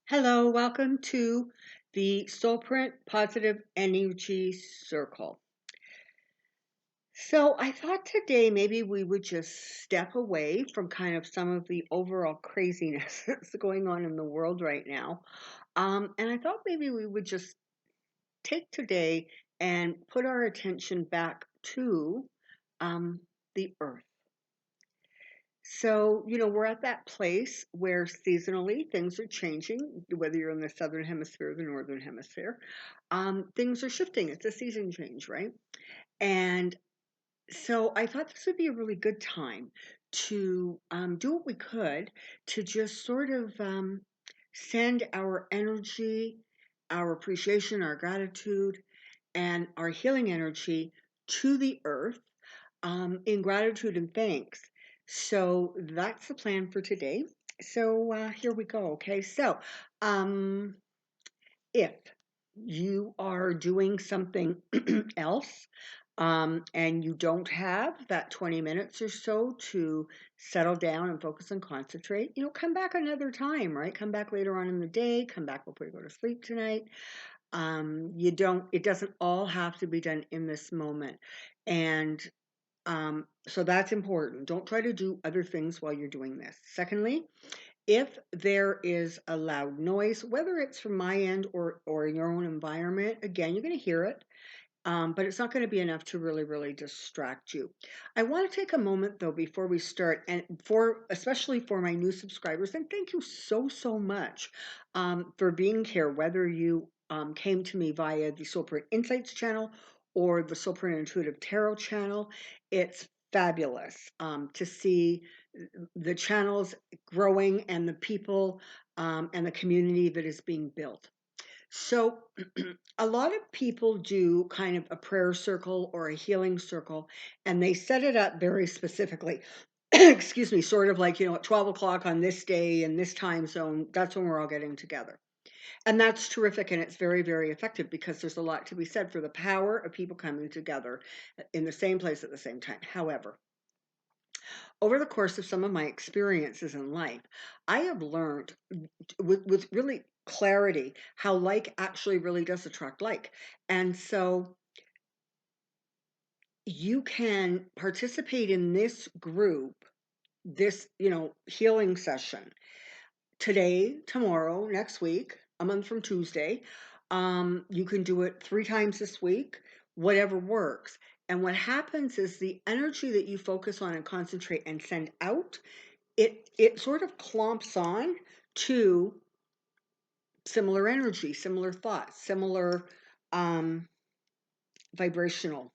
Hello, welcome to the Soulprint Positive Energy Circle. So, I thought today maybe we would just step away from kind of some of the overall craziness that's going on in the world right now. And I thought maybe we would just take today and put our attention back to um, the earth. So, we're at that place where seasonally things are changing, whether you're in the southern hemisphere or the northern hemisphere. Things are shifting. It's a season change, right? And so I thought this would be a really good time to do what we could to just sort of send our energy, our appreciation, our gratitude, and our healing energy to the earth in gratitude and thanks. So that's the plan for today. So here we go. Okay. So um, if you are doing something else and you don't have that 20 minutes or so to settle down and focus and concentrate, come back another time, right? Come back later on in the day, come back before you go to sleep tonight. It doesn't all have to be done in this moment. And so that's important. Don't try to do other things while you're doing this. Secondly, if there is a loud noise, whether it's from my end or in your own environment, again, you're going to hear it, but it's not going to be enough to really, really distract you. I want to take a moment though before we start, and especially for my new subscribers, and thank you so, so much for being here, whether you came to me via the Soulprint Insights channel or the Soulprint Intuitive Tarot channel. It's fabulous to see the channels growing and the people and the community that is being built. So, a lot of people do kind of a prayer circle or a healing circle, and they set it up very specifically. Excuse me, sort of like, at 12 o'clock on this day in this time zone, that's when we're all getting together. And that's terrific, and it's very, very effective because there's a lot to be said for the power of people coming together in the same place at the same time. However, over the course of some of my experiences in life, I have learned with really clarity how like actually really does attract like. And so you can participate in this group, this, healing session today, tomorrow, next week, a month from Tuesday. You can do it 3 times this week, whatever works. And what happens is the energy that you focus on and concentrate and send out, it sort of clomps on to similar energy, similar thoughts, similar um, vibrational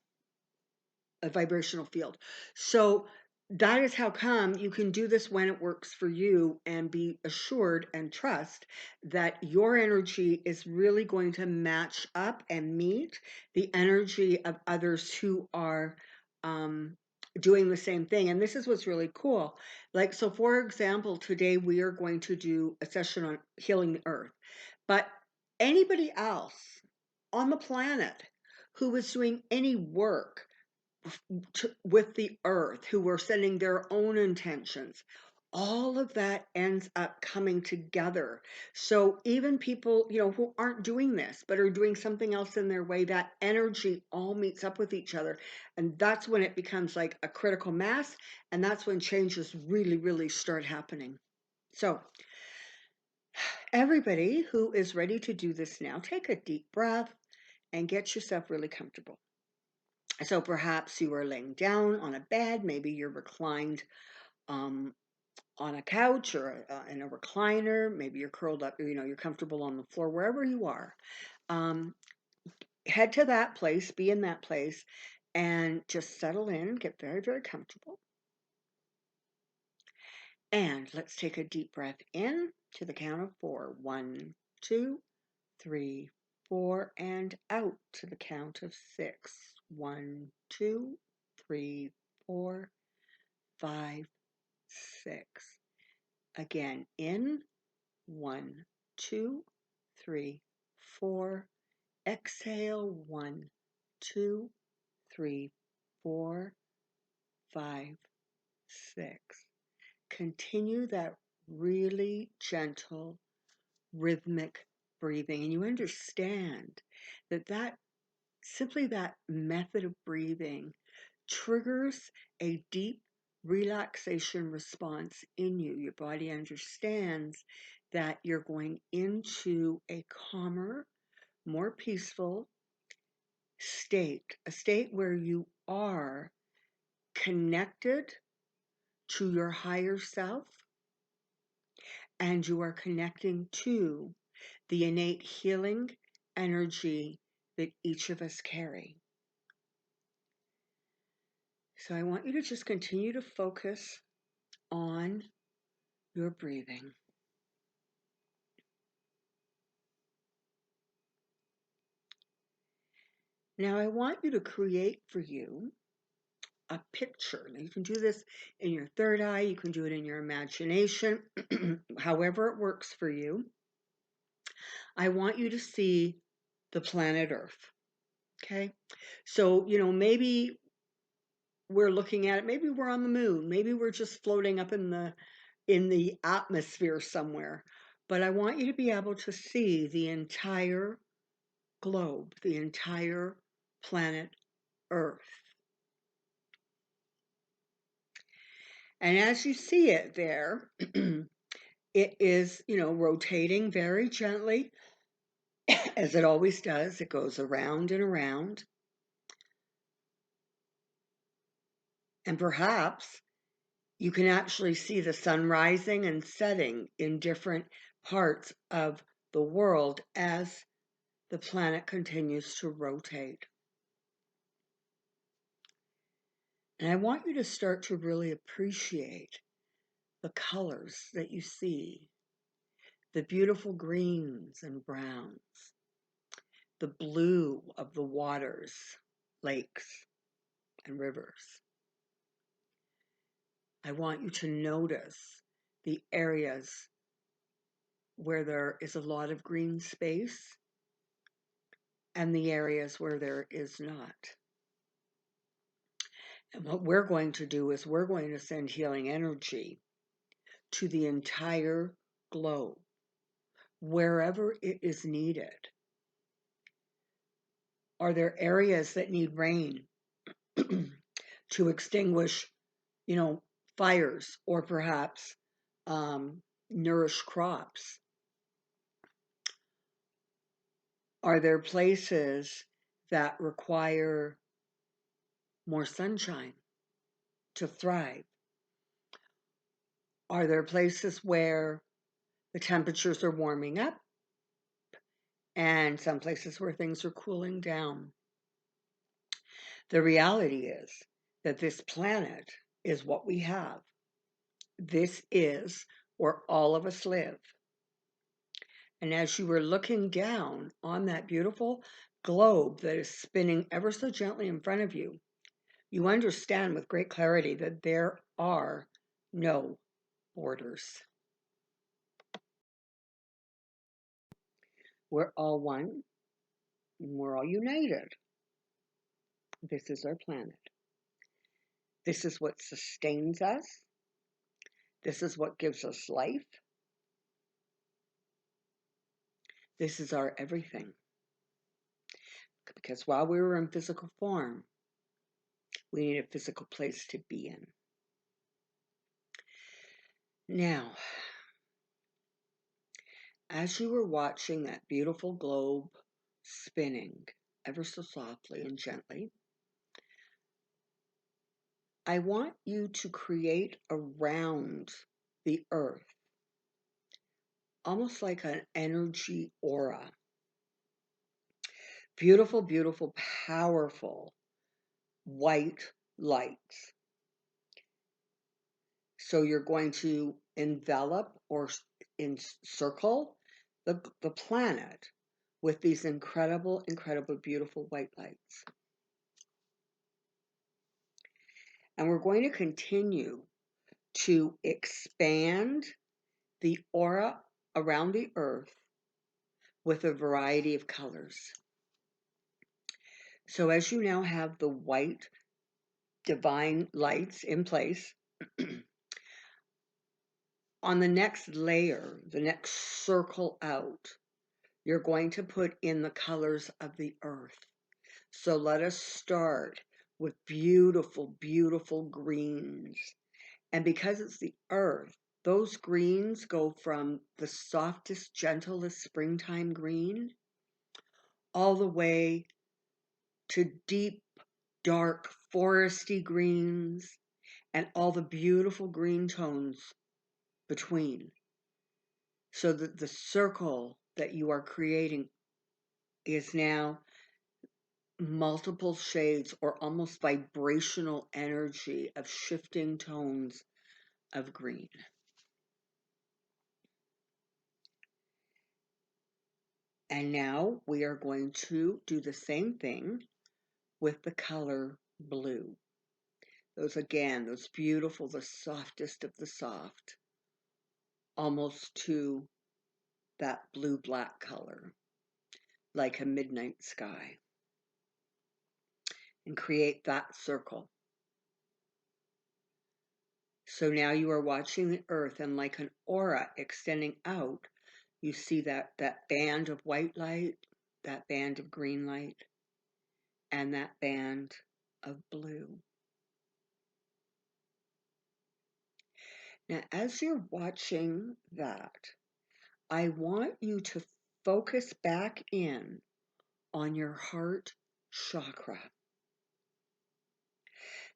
a vibrational field. So that is how come you can do this when it works for you and be assured and trust that your energy is really going to match up and meet the energy of others who are um, doing the same thing. And this is what's really cool. Like, so for example, today we are going to do a session on healing the earth, but anybody else on the planet who is doing any work with the earth, who were sending their own intentions, all of that ends up coming together. So even people, who aren't doing this but are doing something else in their way, that energy all meets up with each other, and that's when it becomes like a critical mass, and that's when changes really, really start happening. So everybody who is ready to do this now, take a deep breath and get yourself really comfortable. So perhaps you are laying down on a bed, maybe you're reclined um, on a couch or in a recliner, maybe you're curled up, you're comfortable on the floor, wherever you are. Um, Head to that place, be in that place, and just settle in, get very, very comfortable. And let's take a deep breath in to the count of 4. 1, 2, 3, 4, and out to the count of 6. 1, 2, 3, 4, 5, 6. Again, in 1, 2, 3, 4. Exhale 1, 2, 3, 4, 5, 6. Continue that really gentle rhythmic breathing, and you understand that simply that method of breathing triggers a deep relaxation response in you. Your body understands that you're going into a calmer, more peaceful state, a state where you are connected to your higher self and you are connecting to the innate healing energy that each of us carry. So I want you to just continue to focus on your breathing. Now I want you to create for you a picture. Now you can do this in your third eye, you can do it in your imagination, however it works for you. I want you to see the planet Earth. Okay? So, maybe we're looking at it, maybe we're on the moon, maybe we're just floating up in the atmosphere somewhere. But I want you to be able to see the entire globe, the entire planet Earth. And as you see it there, it is, rotating very gently, as it always does. It goes around and around. And perhaps you can actually see the sun rising and setting in different parts of the world as the planet continues to rotate. And I want you to start to really appreciate the colors that you see, the beautiful greens and browns, the blue of the waters, lakes, and rivers. I want you to notice the areas where there is a lot of green space and the areas where there is not. And what we're going to do is we're going to send healing energy to the entire globe, wherever it is needed. Are there areas that need rain to extinguish, fires or perhaps nourish crops? Are there places that require more sunshine to thrive? Are there places where the temperatures are warming up and some places where things are cooling down? The reality is that this planet is what we have. This is where all of us live. And as you were looking down on that beautiful globe that is spinning ever so gently in front of you, you understand with great clarity that there are no borders. We're all one, and we're all united. This is our planet. This is what sustains us. This is what gives us life. This is our everything. Because while we were in physical form, we need a physical place to be in. Now, as you were watching that beautiful globe spinning ever so softly and gently, I want you to create around the earth almost like an energy aura. Beautiful, beautiful, powerful white lights. So you're going to envelop or encircle the planet with these incredible, incredible, beautiful white lights. And we're going to continue to expand the aura around the earth with a variety of colors. So as you now have the white divine lights in place, On the next layer, the next circle out, you're going to put in the colors of the earth. So let us start with beautiful, beautiful greens. And because it's the earth, those greens go from the softest, gentlest springtime green all the way to deep, dark, foresty greens and all the beautiful green tones between. So that the circle that you are creating is now multiple shades or almost vibrational energy of shifting tones of green. And now we are going to do the same thing with the color blue. Those again, those beautiful, the softest of the soft, almost to that blue-black color, like a midnight sky. And create that circle. So now you are watching the earth, and like an aura extending out, you see that band of white light, that band of green light, and that band of blue. Now, as you're watching that, I want you to focus back in on your heart chakra,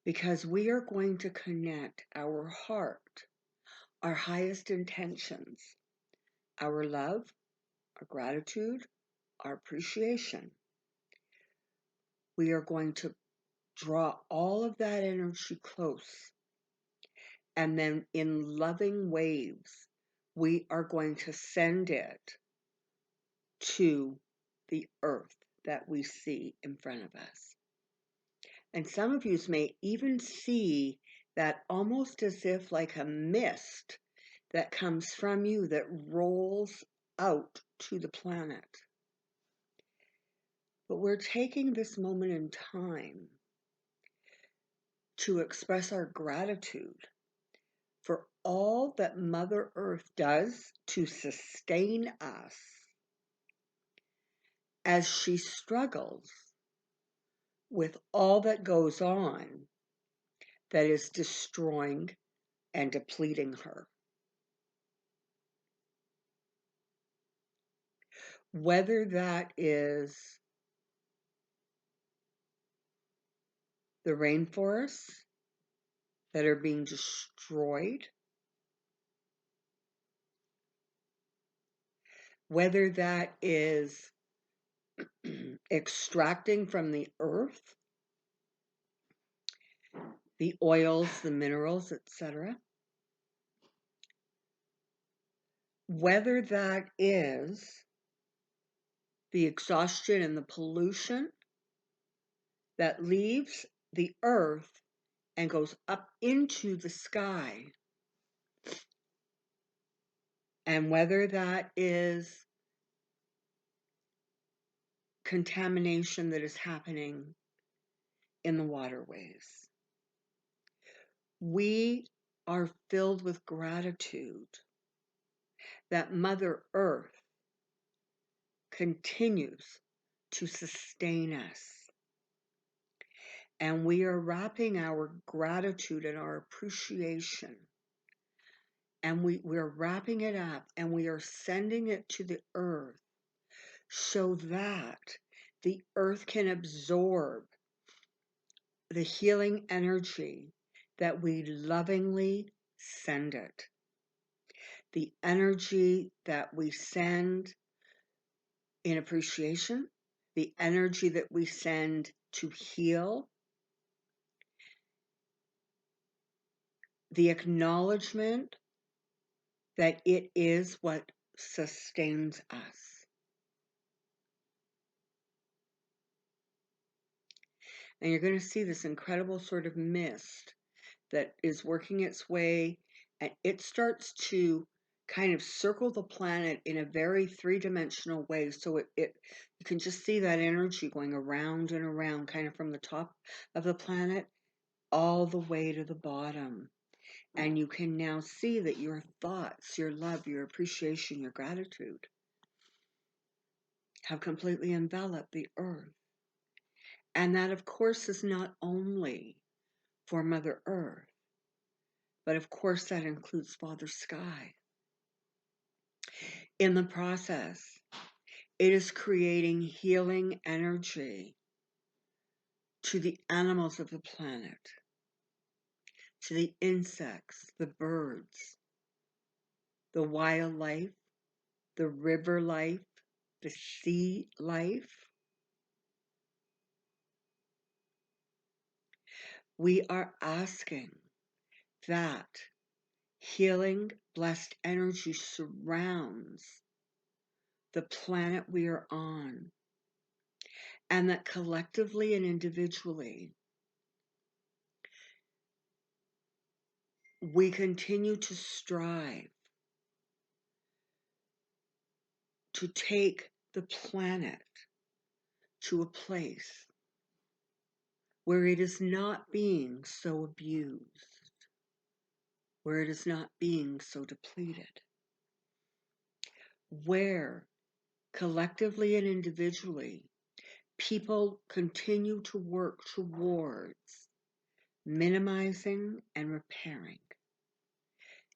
because we are going to connect our heart, our highest intentions, our love, our gratitude, our appreciation. We are going to draw all of that energy close, and then in loving waves, we are going to send it to the earth that we see in front of us. And some of you may even see that almost as if like a mist that comes from you that rolls out to the planet. But we're taking this moment in time to express our gratitude for all that Mother Earth does to sustain us as she struggles with all that goes on that is destroying and depleting her. Whether that is the rainforests that are being destroyed, whether that is extracting from the earth the oils, the minerals, etc., whether that is the exhaustion and the pollution that leaves the earth and goes up into the sky, and whether that is contamination that is happening in the waterways. We are filled with gratitude that Mother Earth continues to sustain us. And we are wrapping our gratitude and our appreciation, and we're wrapping it up, and we are sending it to the earth so that the earth can absorb the healing energy that we lovingly send it. The energy that we send in appreciation, the energy that we send to heal, the acknowledgement that it is what sustains us. And you're going to see this incredible sort of mist that is working its way, and it starts to kind of circle the planet in a very three-dimensional way. So you can just see that energy going around and around, kind of from the top of the planet all the way to the bottom. And you can now see that your thoughts, your love, your appreciation, your gratitude have completely enveloped the earth. And that, of course, is not only for Mother Earth, but of course that includes Father Sky. In the process, it is creating healing energy to the animals of the planet, to the insects, the birds, the wildlife, the river life, the sea life. We are asking that healing, blessed energy surrounds the planet we are on, and that collectively and individually, we continue to strive to take the planet to a place where it is not being so abused, where it is not being so depleted, where collectively and individually, people continue to work towards minimizing and repairing,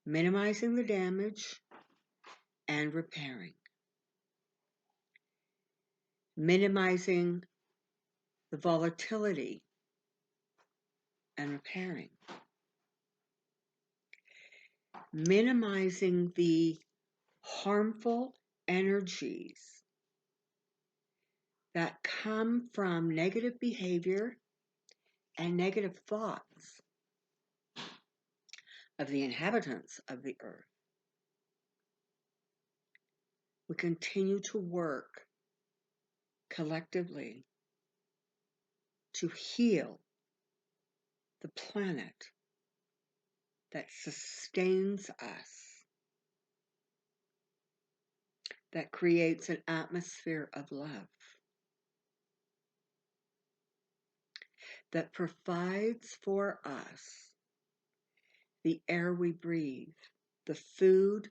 minimizing the damage and repairing, minimizing the volatility and repairing, minimizing the harmful energies that come from negative behavior and negative thoughts of the inhabitants of the earth. We continue to work collectively to heal the planet that sustains us, that creates an atmosphere of love, that provides for us the air we breathe, the food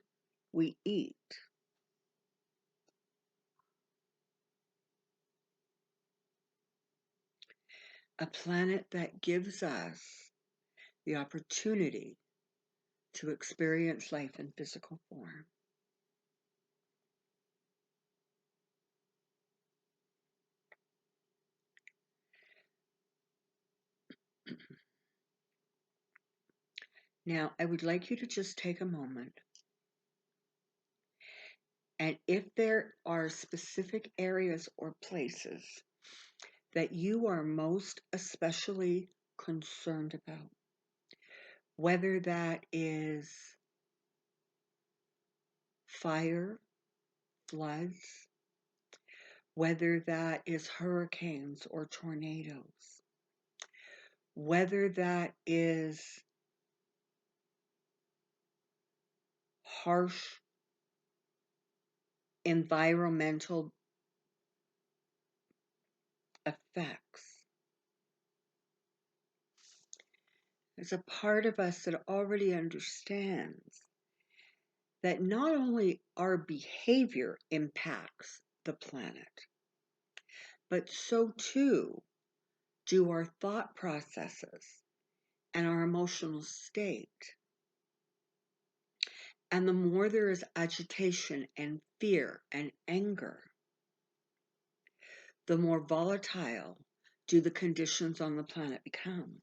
we eat, a planet that gives us the opportunity to experience life in physical form. Now, I would like you to just take a moment, and if there are specific areas or places that you are most especially concerned about, whether that is fire, floods, whether that is hurricanes or tornadoes, whether that is harsh environmental effects. There's a part of us that already understands that not only our behavior impacts the planet, but so too do our thought processes and our emotional state. And the more there is agitation and fear and anger, the more volatile do the conditions on the planet become.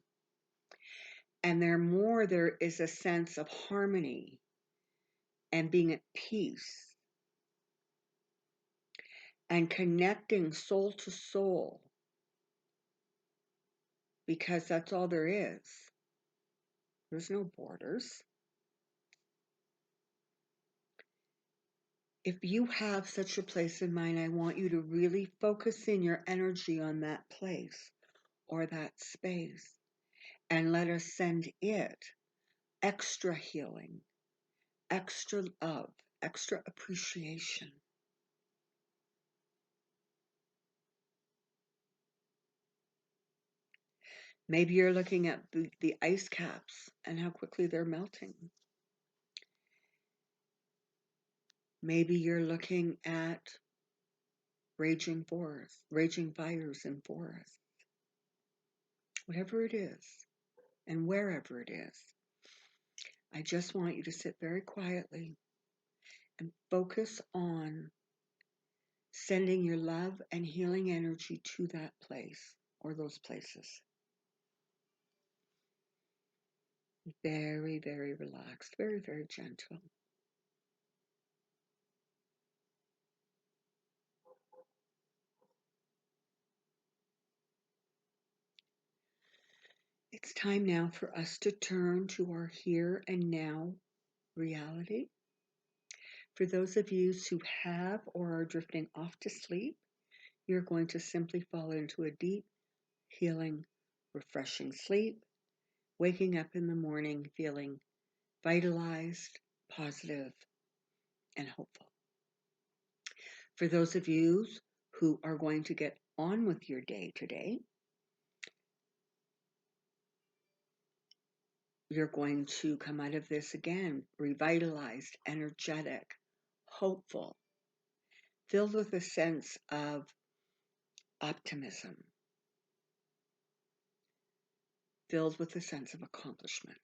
And there is a sense of harmony and being at peace and connecting soul to soul, because that's all there is. There's no borders. If you have such a place in mind, I want you to really focus in your energy on that place or that space, and let us send it extra healing, extra love, extra appreciation. Maybe you're looking at the ice caps and how quickly they're melting. Maybe you're looking at raging fires in forests. Whatever it is, and wherever it is, I just want you to sit very quietly and focus on sending your love and healing energy to that place or those places. Very, very relaxed, very, very gentle. It's time now for us to turn to our here and now reality. For those of you who have or are drifting off to sleep, you're going to simply fall into a deep, healing, refreshing sleep, waking up in the morning feeling vitalized, positive, and hopeful. For those of you who are going to get on with your day today, you're going to come out of this again revitalized, energetic, hopeful, filled with a sense of optimism, filled with a sense of accomplishment.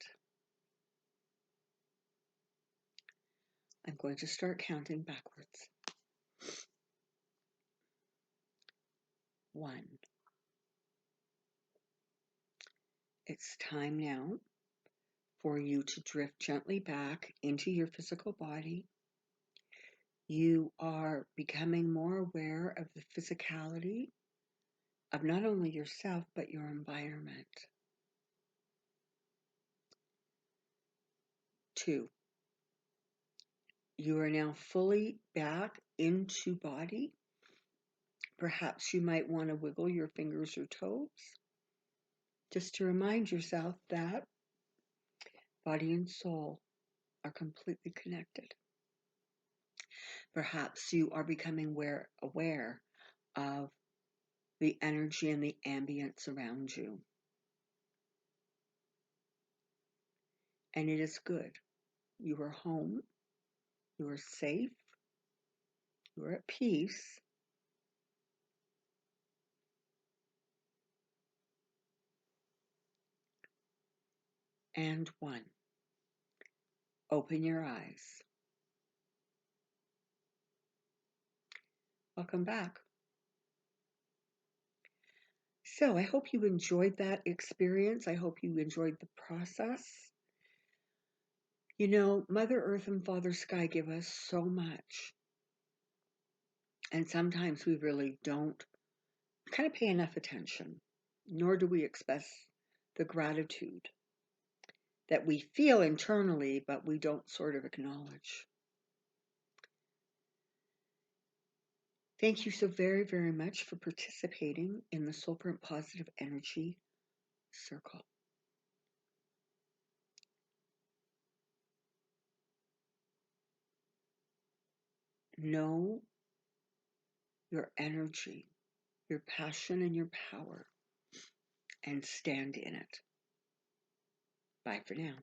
I'm going to start counting backwards. 1. It's time now for you to drift gently back into your physical body. You are becoming more aware of the physicality of not only yourself, but your environment. 2, you are now fully back into body. Perhaps you might want to wiggle your fingers or toes just to remind yourself that body and soul are completely connected. Perhaps you are becoming aware of the energy and the ambience around you. And it is good. You are home. You are safe. You are at peace. And 1. Open your eyes. Welcome back. So I hope you enjoyed that experience. I hope you enjoyed the process. You know, Mother Earth and Father Sky give us so much. And sometimes we really don't kind of pay enough attention, nor do we express the gratitude that we feel internally, but we don't sort of acknowledge. Thank you so very, very much for participating in the Soulprint Positive Energy Circle. Know your energy, your passion, and your power, and stand in it. Bye for now.